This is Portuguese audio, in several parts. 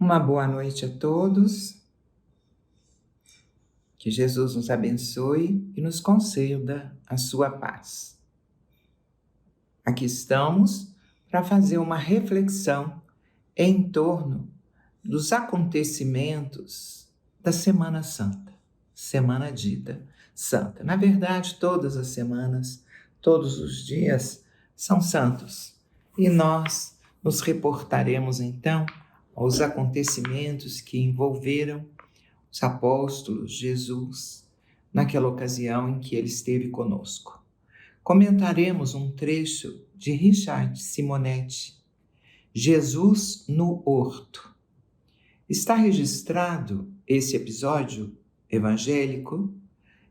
Uma boa noite a todos, que Jesus nos abençoe e nos conceda a sua paz. Aqui estamos para fazer uma reflexão em torno dos acontecimentos da Semana Santa, Semana dita Santa. Na verdade, todas as semanas, todos os dias são santos e nós nos reportaremos então aos acontecimentos que envolveram os apóstolos, Jesus, naquela ocasião em que ele esteve conosco. Comentaremos um trecho de Richard Simonetti, Jesus no Horto. Está registrado esse episódio evangélico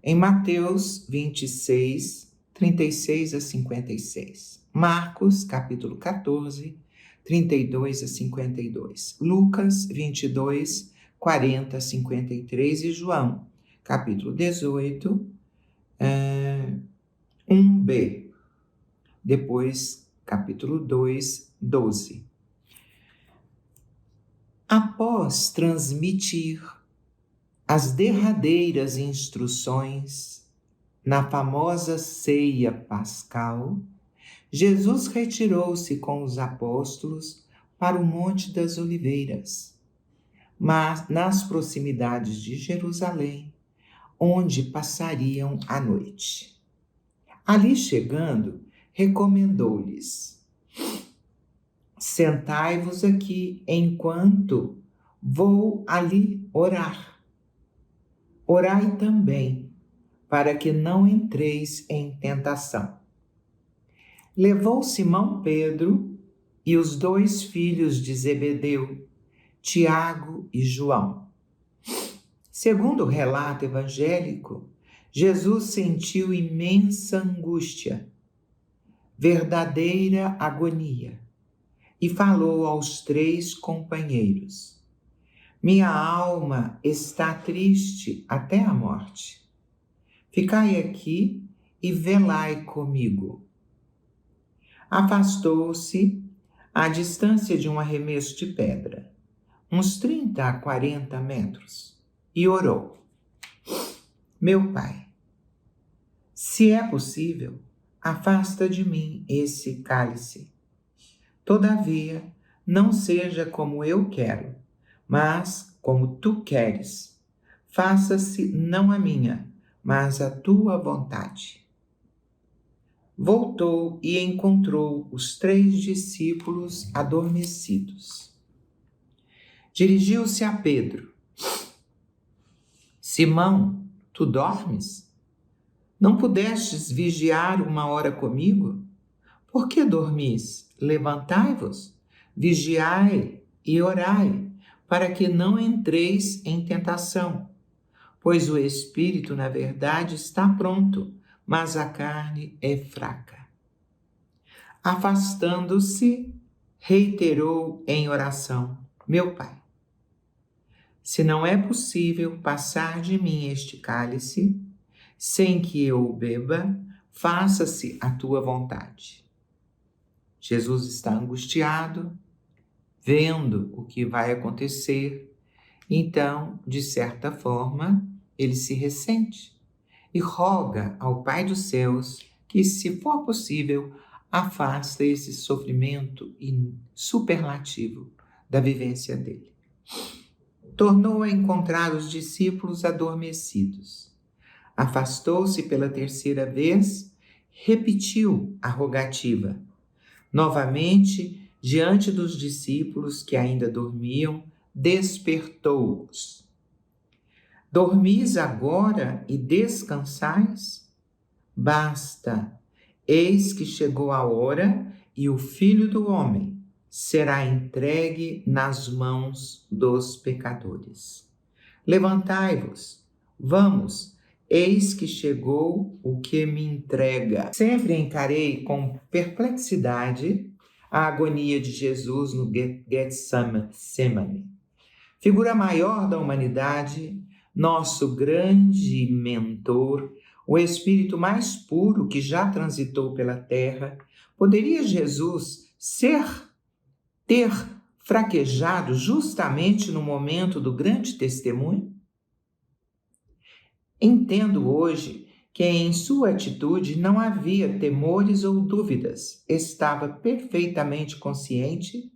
em Mateus 26, 36 a 56, Marcos, capítulo 14, 32 a 52, Lucas 22, 40 a 53 e João, capítulo 18, 1b, depois capítulo 2, 12. Após transmitir as derradeiras instruções na famosa ceia pascal, Jesus retirou-se com os apóstolos para o Monte das Oliveiras, mas nas proximidades de Jerusalém, onde passariam a noite. Ali chegando, recomendou-lhes: sentai-vos aqui enquanto vou ali orar. Orai também, para que não entreis em tentação. Levou Simão Pedro e os 2 filhos de Zebedeu, Tiago e João. Segundo o relato evangélico, Jesus sentiu imensa angústia, verdadeira agonia, e falou aos 3 companheiros: minha alma está triste até a morte. Ficai aqui e velai comigo. Afastou-se à distância de um arremesso de pedra, uns 30 a 40 metros, e orou: meu Pai, se é possível, afasta de mim esse cálice. Todavia, não seja como eu quero, mas como tu queres. Faça-se não a minha, mas a tua vontade. Voltou e encontrou os 3 discípulos adormecidos. Dirigiu-se a Pedro: Simão, tu dormes? Não pudestes vigiar 1 hora comigo? Por que dormis? Levantai-vos, vigiai e orai, para que não entreis em tentação. Pois o espírito, na verdade, está pronto, mas a carne é fraca. Afastando-se, reiterou em oração: meu Pai, se não é possível passar de mim este cálice, sem que eu o beba, faça-se a tua vontade. Jesus está angustiado, vendo o que vai acontecer, então, de certa forma, ele se ressente e roga ao Pai dos céus que, se for possível, afasta esse sofrimento superlativo da vivência dele. Tornou a encontrar os discípulos adormecidos. Afastou-se pela 3ª vez, repetiu a rogativa. Novamente, diante dos discípulos que ainda dormiam, despertou-os. Dormis agora e descansais? Basta, eis que chegou a hora e o Filho do Homem será entregue nas mãos dos pecadores. Levantai-vos, vamos, eis que chegou o que me entrega. Sempre encarei com perplexidade a agonia de Jesus no Getsemane. Figura maior da humanidade, nosso grande mentor, o espírito mais puro que já transitou pela terra, poderia Jesus ter fraquejado justamente no momento do grande testemunho? Entendo hoje que em sua atitude não havia temores ou dúvidas, estava perfeitamente consciente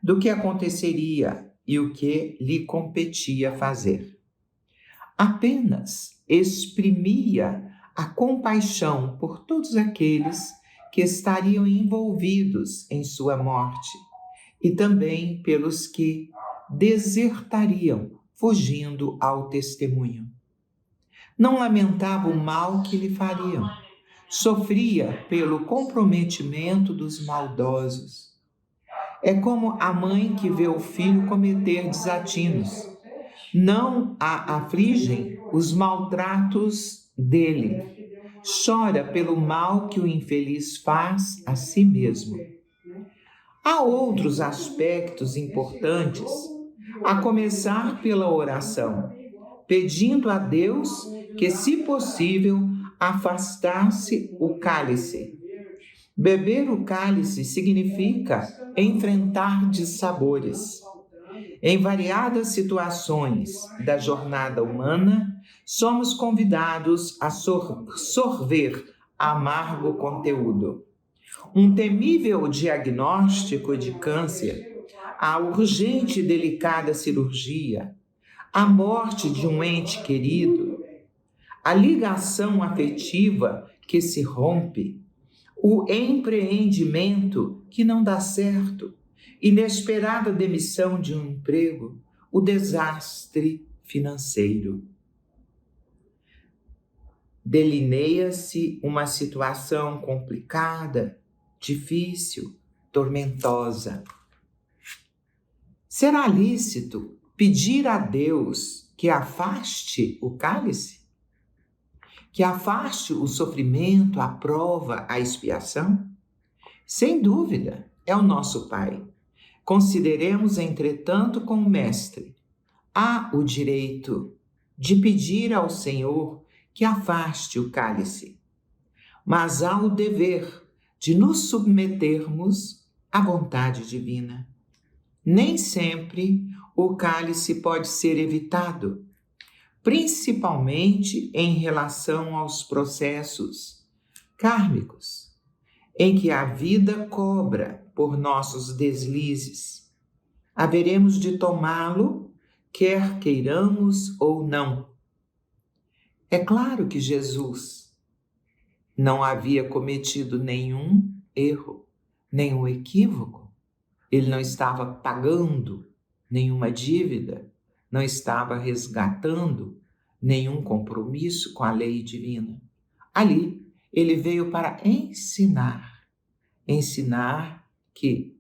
do que aconteceria e o que lhe competia fazer. Apenas exprimia a compaixão por todos aqueles que estariam envolvidos em sua morte e também pelos que desertariam fugindo ao testemunho. Não lamentava o mal que lhe fariam, sofria pelo comprometimento dos maldosos. É como a mãe que vê o filho cometer desatinos. Não a afligem os maltratos dele. Chora pelo mal que o infeliz faz a si mesmo. Há outros aspectos importantes, a começar pela oração, pedindo a Deus que, se possível, afastasse o cálice. Beber o cálice significa enfrentar dissabores. Em variadas situações da jornada humana, somos convidados a sorver amargo conteúdo. Um temível diagnóstico de câncer, a urgente e delicada cirurgia, a morte de um ente querido, a ligação afetiva que se rompe, o empreendimento que não dá certo, inesperada demissão de um emprego, o desastre financeiro. Delineia-se uma situação complicada, difícil, tormentosa. Será lícito pedir a Deus que afaste o cálice? Que afaste o sofrimento, a prova, a expiação? Sem dúvida, é o nosso Pai. Consideremos, entretanto, com o Mestre, há o direito de pedir ao Senhor que afaste o cálice, mas há o dever de nos submetermos à vontade divina. Nem sempre o cálice pode ser evitado, principalmente em relação aos processos kármicos, em que a vida cobra por nossos deslizes. Haveremos de tomá-lo, quer queiramos ou não. É claro que Jesus não havia cometido nenhum erro, nenhum equívoco. Ele não estava pagando nenhuma dívida, não estava resgatando nenhum compromisso com a lei divina. Ali, ele veio para ensinar que,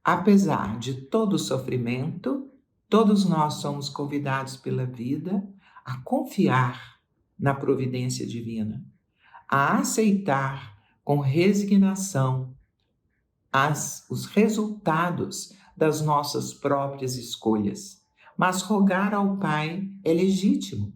apesar de todo o sofrimento, todos nós somos convidados pela vida a confiar na providência divina, a aceitar com resignação os resultados das nossas próprias escolhas. Mas rogar ao Pai é legítimo.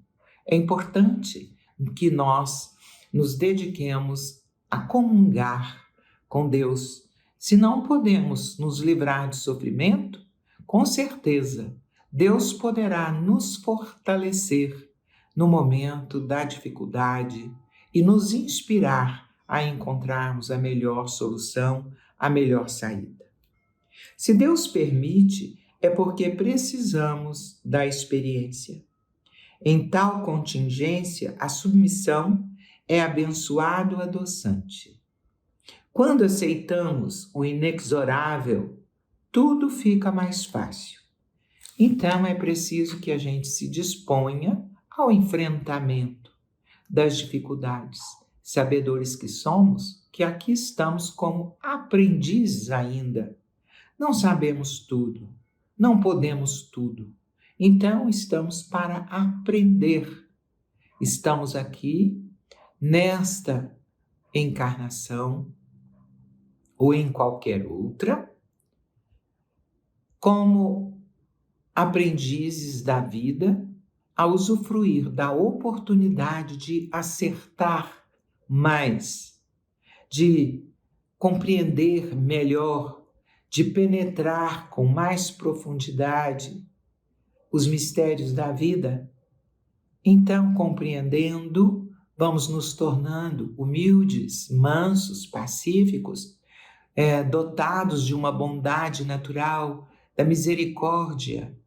É importante que nós nos dediquemos a comungar com Deus. Se não podemos nos livrar de sofrimento, com certeza Deus poderá nos fortalecer no momento da dificuldade e nos inspirar a encontrarmos a melhor solução, a melhor saída. Se Deus permite, é porque precisamos da experiência. Em tal contingência, a submissão é abençoado adoçante. Quando aceitamos o inexorável, tudo fica mais fácil. Então é preciso que a gente se disponha ao enfrentamento das dificuldades, sabedores que somos, que aqui estamos como aprendizes ainda. Não sabemos tudo, não podemos tudo. Então estamos para aprender. Estamos aqui nesta encarnação ou em qualquer outra, como aprendizes da vida, a usufruir da oportunidade de acertar mais, de compreender melhor, de penetrar com mais profundidade os mistérios da vida, então, compreendendo, vamos nos tornando humildes, mansos, pacíficos, dotados de uma bondade natural, da misericórdia,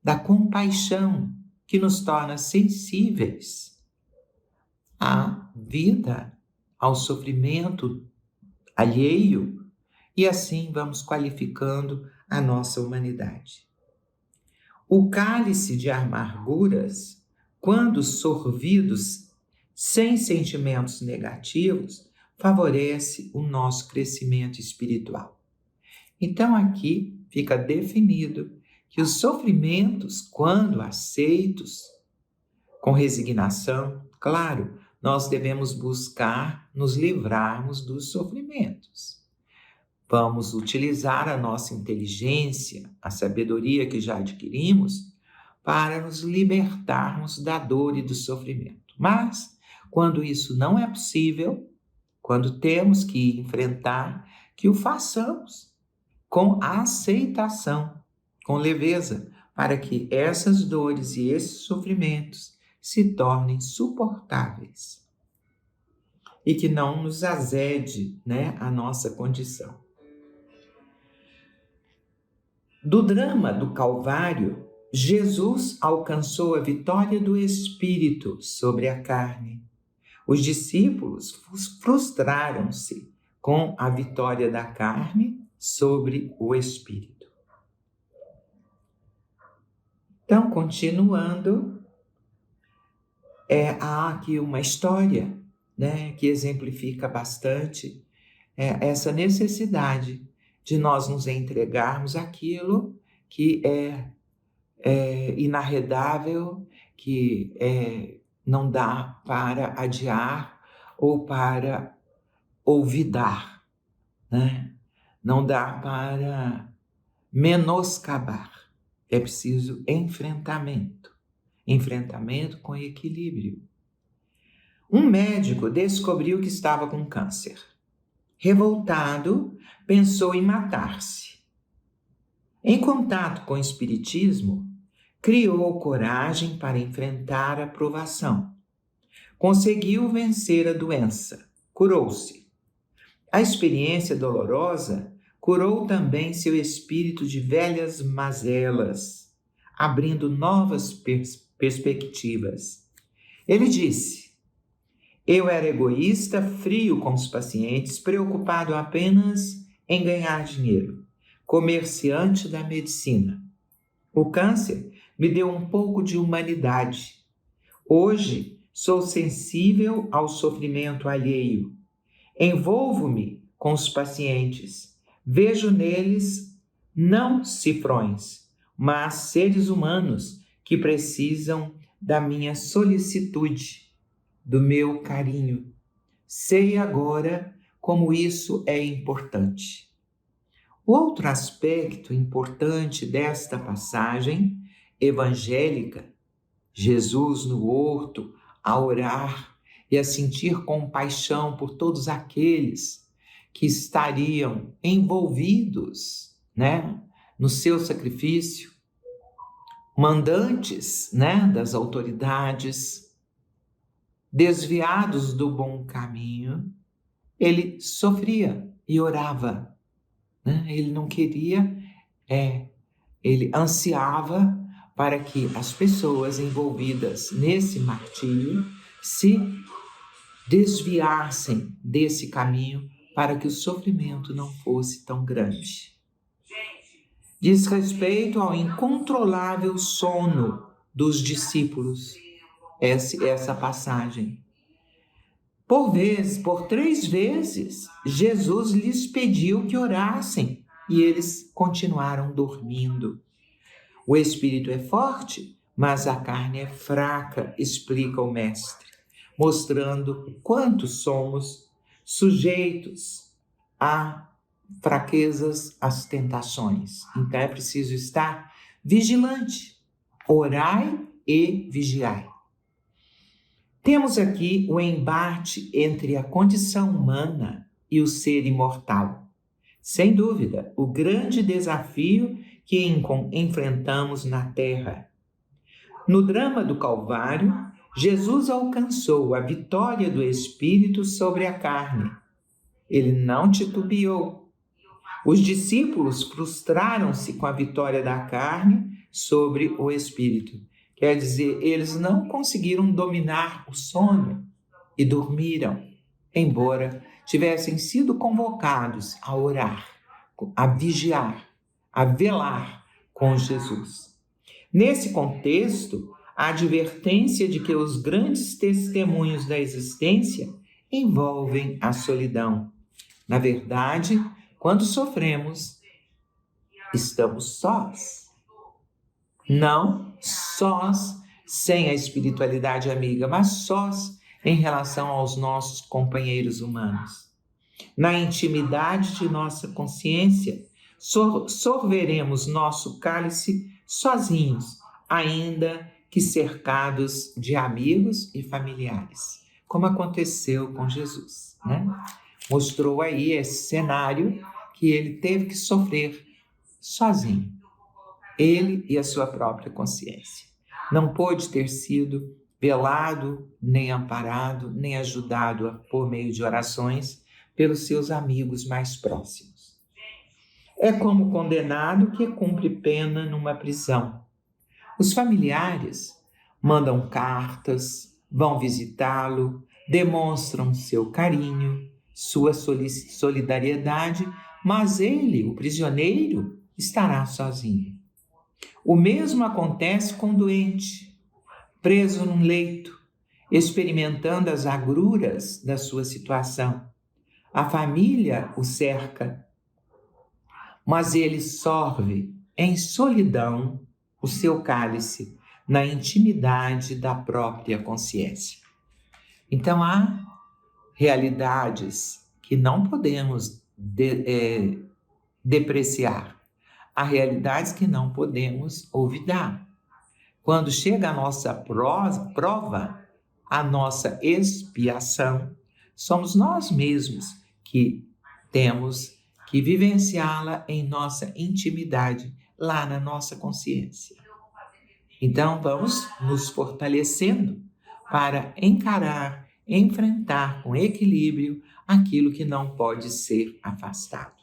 da compaixão, que nos torna sensíveis à vida, ao sofrimento alheio, e assim vamos qualificando a nossa humanidade. O cálice de amarguras, quando sorvidos sem sentimentos negativos, favorece o nosso crescimento espiritual. Então aqui fica definido que os sofrimentos, quando aceitos com resignação, claro, nós devemos buscar nos livrarmos dos sofrimentos. Vamos utilizar a nossa inteligência, a sabedoria que já adquirimos, para nos libertarmos da dor e do sofrimento. Mas, quando isso não é possível, quando temos que enfrentar, que o façamos com aceitação, com leveza, para que essas dores e esses sofrimentos se tornem suportáveis e que não nos azede, a nossa condição. Do drama do Calvário, Jesus alcançou a vitória do Espírito sobre a carne. Os discípulos frustraram-se com a vitória da carne sobre o Espírito. Então, continuando, há aqui uma história, que exemplifica bastante essa necessidade de nós nos entregarmos àquilo que é inarredável, que não dá para adiar ou para olvidar, Não dá para menoscabar. É preciso enfrentamento com equilíbrio. Um médico descobriu que estava com câncer. Revoltado, pensou em matar-se. Em contato com o espiritismo, criou coragem para enfrentar a provação. Conseguiu vencer a doença, curou-se. A experiência dolorosa curou também seu espírito de velhas mazelas, abrindo novas perspectivas. Ele disse: eu era egoísta, frio com os pacientes, preocupado apenas em ganhar dinheiro, comerciante da medicina. O câncer me deu um pouco de humanidade. Hoje sou sensível ao sofrimento alheio. Envolvo-me com os pacientes. Vejo neles não cifrões, mas seres humanos que precisam da minha solicitude, do meu carinho. Sei agora como isso é importante. Outro aspecto importante desta passagem evangélica, Jesus no horto, a orar e a sentir compaixão por todos aqueles que estariam envolvidos, no seu sacrifício, mandantes, das autoridades, desviados do bom caminho, ele sofria e orava. Ele não queria, ele ansiava para que as pessoas envolvidas nesse martírio se desviassem desse caminho para que o sofrimento não fosse tão grande. Diz respeito ao incontrolável sono dos discípulos, essa passagem. Por 3 vezes, Jesus lhes pediu que orassem e eles continuaram dormindo. O espírito é forte, mas a carne é fraca, explica o mestre, mostrando o quanto somos sujeitos a fraquezas, às tentações. Então é preciso estar vigilante, orai e vigiai. Temos aqui o embate entre a condição humana e o ser imortal. sem dúvida, o grande desafio que enfrentamos na Terra. No drama do Calvário, Jesus alcançou a vitória do Espírito sobre a carne. Ele não titubeou. Os discípulos frustraram-se com a vitória da carne sobre o Espírito. Quer dizer, eles não conseguiram dominar o sono e dormiram, embora tivessem sido convocados a orar, a vigiar, a velar com Jesus. Nesse contexto, a advertência de que os grandes testemunhos da existência envolvem a solidão. Na verdade, quando sofremos, estamos sós. Não sós sem a espiritualidade amiga, mas sós em relação aos nossos companheiros humanos. Na intimidade de nossa consciência, sorveremos nosso cálice sozinhos, ainda que cercados de amigos e familiares, como aconteceu com Jesus, né? Mostrou aí esse cenário que ele teve que sofrer sozinho, ele e a sua própria consciência. Não pôde ter sido velado, nem amparado, nem ajudado por meio de orações pelos seus amigos mais próximos. É como condenado que cumpre pena numa prisão. Os familiares mandam cartas, vão visitá-lo, demonstram seu carinho, sua solidariedade, mas ele, o prisioneiro, estará sozinho. O mesmo acontece com o doente, preso num leito, experimentando as agruras da sua situação. A família o cerca, mas ele sorve em solidão o seu cálice, na intimidade da própria consciência. Então, há realidades que não podemos depreciar. Há realidades que não podemos olvidar. Quando chega a nossa prova, a nossa expiação, somos nós mesmos que temos que vivenciá-la em nossa intimidade, lá na nossa consciência. Então, vamos nos fortalecendo para encarar, enfrentar com equilíbrio aquilo que não pode ser afastado.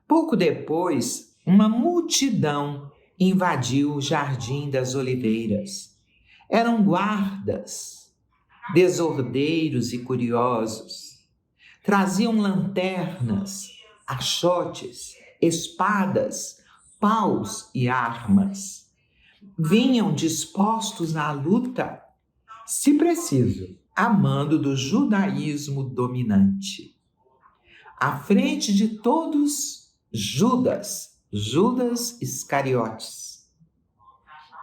Pouco depois, uma multidão invadiu o Jardim das Oliveiras. Eram guardas, desordeiros e curiosos. Traziam lanternas, achotes, espadas, paus e armas. Vinham dispostos à luta, se preciso, a mando do judaísmo dominante. À frente de todos, Judas Iscariotes.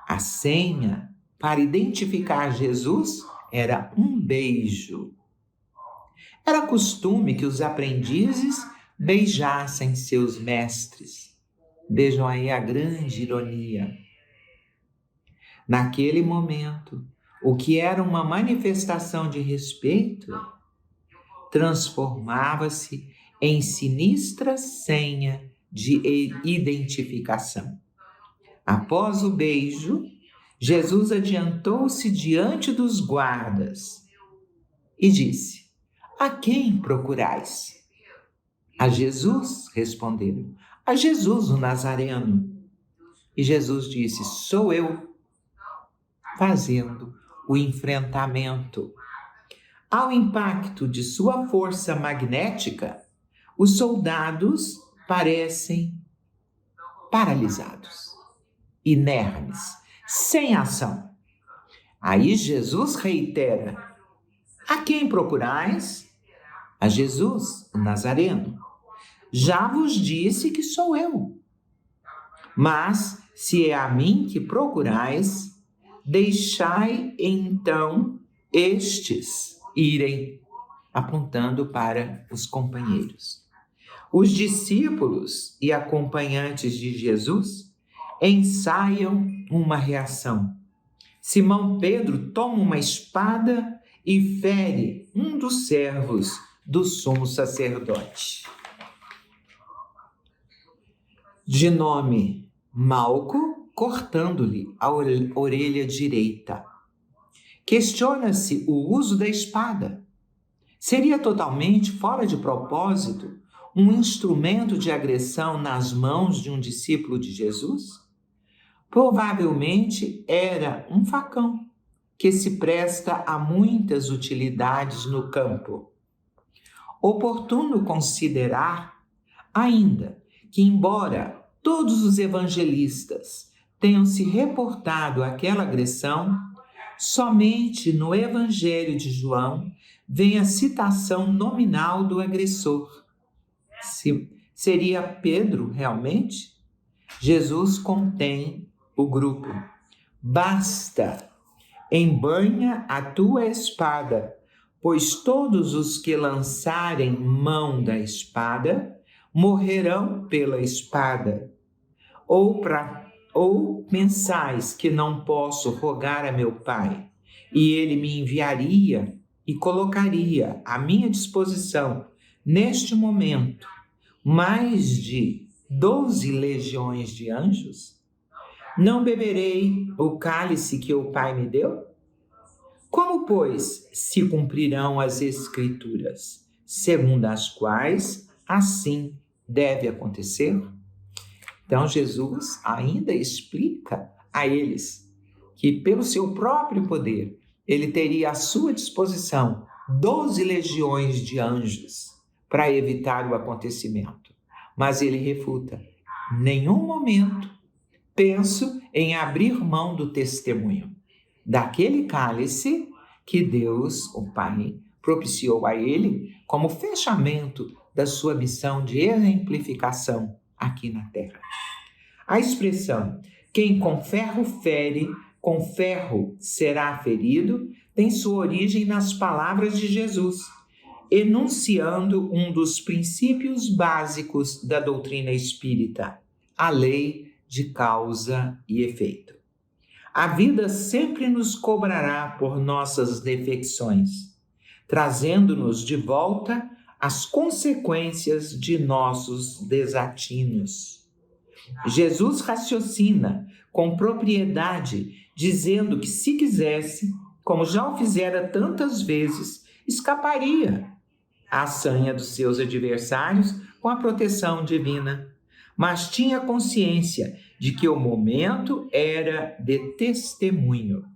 A senha para identificar Jesus era um beijo. Era costume que os aprendizes beijassem seus mestres. Vejam aí a grande ironia. Naquele momento, o que era uma manifestação de respeito transformava-se em sinistra senha de identificação. Após o beijo, Jesus adiantou-se diante dos guardas e disse: "A quem procurais?" "A Jesus", responderam. "A Jesus, o Nazareno." E Jesus disse: "Sou eu", fazendo o enfrentamento. Ao impacto de sua força magnética, os soldados parecem paralisados, inermes, sem ação. Aí Jesus reitera: "A quem procurais?" "A Jesus, o Nazareno. Já vos disse que sou eu. Mas, se é a mim que procurais, deixai então estes irem", apontando para os companheiros. Os discípulos e acompanhantes de Jesus ensaiam uma reação. Simão Pedro toma uma espada e fere um dos servos do sumo sacerdote. de nome Malco, cortando-lhe a orelha direita. Questiona-se o uso da espada. Seria totalmente fora de propósito um instrumento de agressão nas mãos de um discípulo de Jesus? Provavelmente era um facão que se presta a muitas utilidades no campo. Oportuno considerar ainda que, embora todos os evangelistas tenham se reportado àquela agressão, somente no Evangelho de João vem a citação nominal do agressor. Seria Pedro realmente? Jesus contém o grupo. Basta, embanha a tua espada, pois todos os que lançarem mão da espada morrerão pela espada. Ou pensais que não posso rogar a meu Pai, e ele me enviaria e colocaria à minha disposição, neste momento, mais de 12 legiões de anjos? Não beberei o cálice que o Pai me deu? Como, pois, se cumprirão as Escrituras, segundo as quais assim deve acontecer? Então, Jesus ainda explica a eles que, pelo seu próprio poder, ele teria à sua disposição 12 legiões de anjos para evitar o acontecimento. Mas ele refuta: nenhum momento penso em abrir mão do testemunho daquele cálice que Deus, o Pai, propiciou a ele como fechamento da sua missão de exemplificação aqui na Terra. A expressão "quem com ferro fere, com ferro será ferido" tem sua origem nas palavras de Jesus, enunciando um dos princípios básicos da doutrina espírita, a lei de causa e efeito. A vida sempre nos cobrará por nossas defecções, trazendo-nos de volta as consequências de nossos desatinos. Jesus raciocina com propriedade, dizendo que, se quisesse, como já o fizera tantas vezes, escaparia à sanha dos seus adversários com a proteção divina. Mas tinha consciência de que o momento era de testemunho.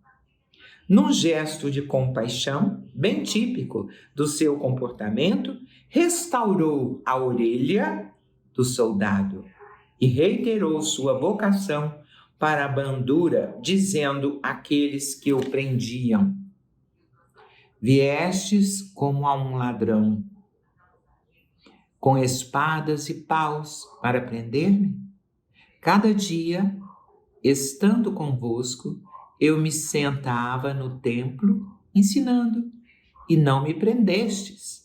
Num gesto de compaixão, bem típico do seu comportamento, restaurou a orelha do soldado e reiterou sua vocação para a bandura, dizendo àqueles que o prendiam: viestes como a um ladrão, com espadas e paus para prender-me? Cada dia, estando convosco, eu me sentava no templo ensinando, e não me prendestes.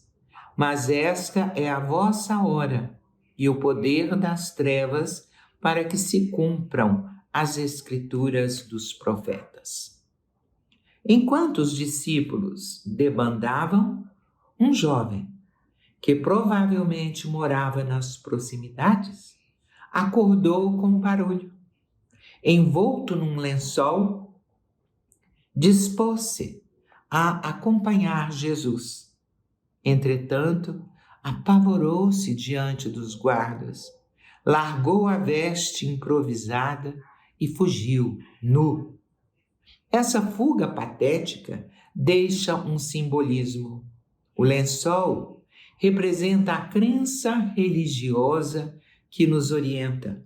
Mas esta é a vossa hora e o poder das trevas, para que se cumpram as Escrituras dos profetas. Enquanto os discípulos debandavam, um jovem, que provavelmente morava nas proximidades, acordou com o barulho. Envolto num lençol, dispôs-se a acompanhar Jesus. Entretanto, apavorou-se diante dos guardas, largou a veste improvisada e fugiu nu. Essa fuga patética deixa um simbolismo. O lençol representa a crença religiosa que nos orienta.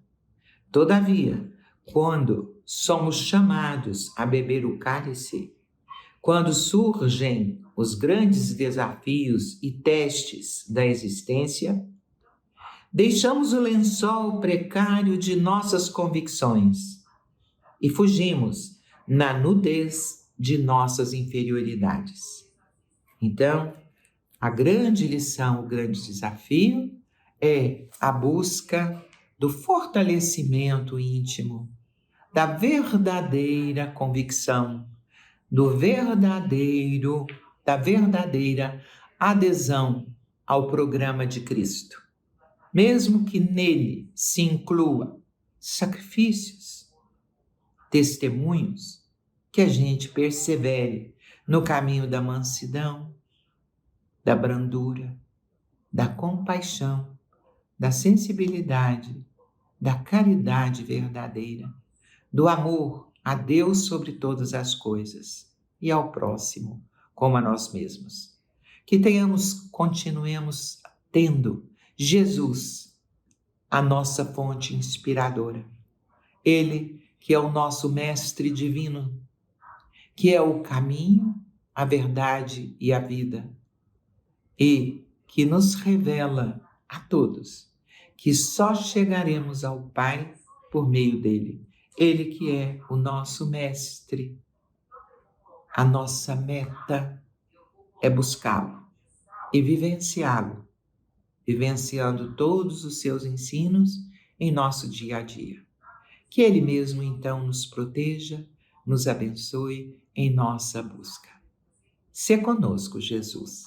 Todavia, quando somos chamados a beber o cálice, quando surgem os grandes desafios e testes da existência, deixamos o lençol precário de nossas convicções e fugimos na nudez de nossas inferioridades. Então, a grande lição, o grande desafio é a busca do fortalecimento íntimo, da verdadeira convicção, da verdadeira adesão ao programa de Cristo. mesmo que nele se inclua sacrifícios, testemunhos, que a gente persevere no caminho da mansidão, da brandura, da compaixão, da sensibilidade, da caridade verdadeira, do amor a Deus sobre todas as coisas e ao próximo como a nós mesmos. Que continuemos tendo Jesus, a nossa fonte inspiradora. Ele que é o nosso mestre divino, que é o caminho, a verdade e a vida, e que nos revela a todos que só chegaremos ao Pai por meio dele. Ele que é o nosso mestre. A nossa meta é buscá-lo e vivenciá-lo, vivenciando todos os seus ensinos em nosso dia a dia. Que ele mesmo então nos proteja, nos abençoe em nossa busca. Se conosco, Jesus,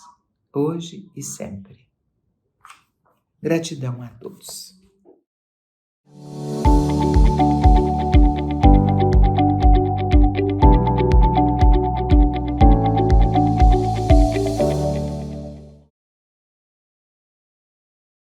hoje e sempre. Gratidão a todos.